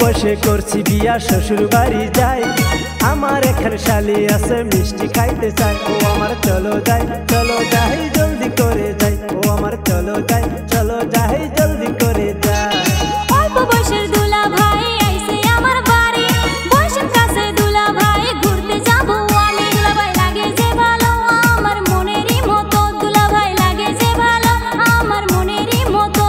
বসে করছি বিয়া শ্বশুর বাড়ি যাই আমার এখানে শালি আছে মিষ্টি খাইতে চাই ও আমার চলো যাই জলদি করে যাই ও আমার চলো যাই জলদি করে যাই। অল্প বয়সের দুলা ভাই আইছে আমার বাড়ি বয়সের কাছে দুলা ভাই ঘুরতে যাব আমি দুলা ভাই লাগে যে ভালো আমার মনেরই মতো দুলা ভাই লাগে যে ভালো আমার মনেরই মতো।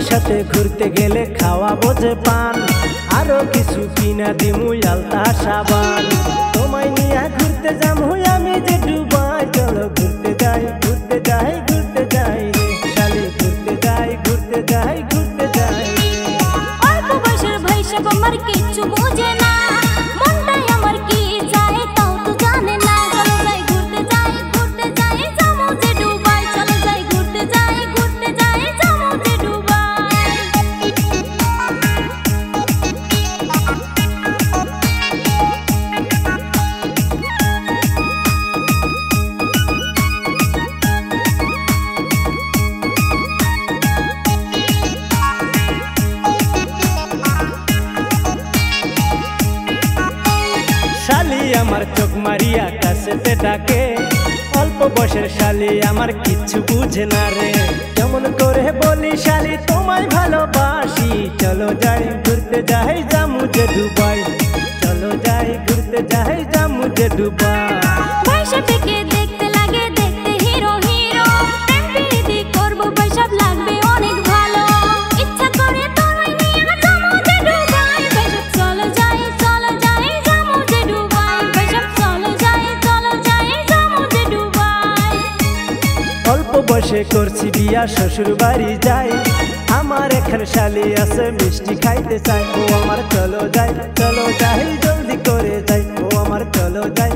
সাথে ঘুরতে গেলে খাওয়া বোঝে পান আরো কিছু কিনা দিমু আলতা সাবান তোমায় নিয়ে ঘুরতে যাবো আমি যে ডুবাই চলো ঘুরতে যাই রে শালি ঘুরতে যাই অল্প বয়সের ভাই সব আমার কিচ্ছু বোঝে না মনটাই আমার কি চায় তাও তো জানে না চলো যাই ঘুরতে যাই যাবো যে ডুবাই চলো যাই ঘুরতে যাই যাবো যে ডুবাই। শালি আমার চোখ মারিয়া কাছেতে ডাকে অল্প বয়সের শালি আমার কিচ্ছু বুঝে না রে কেমন করে বলি শালি তোমায় ভালোবাসি চলো যাই ঘুরতে যাই যামু যে দুবাই চলো যাই ঘুরতে যাই যামু যে দুবাই। পয়সা থেকে দেখতে লাগে দেখতে হিরো প্রেম প্রীতি করবো পয়সা লাগবে অনেক ভালো ইচ্ছা করে তোমায় নিয়ে যাবো যে ডুবাই পয়সা চলো যাই যাবো যে ডুবাই পয়সা চলো যাই যাবো যে ডুবাই। অল্প বয়সে করছি বিয়া শ্বশুর বাড়ি যাই আমার এখানে শালি আছে মিষ্টি খাইতে চাই ও আমার চলো যাই জলদি করে যাই ও আমার চলো যাই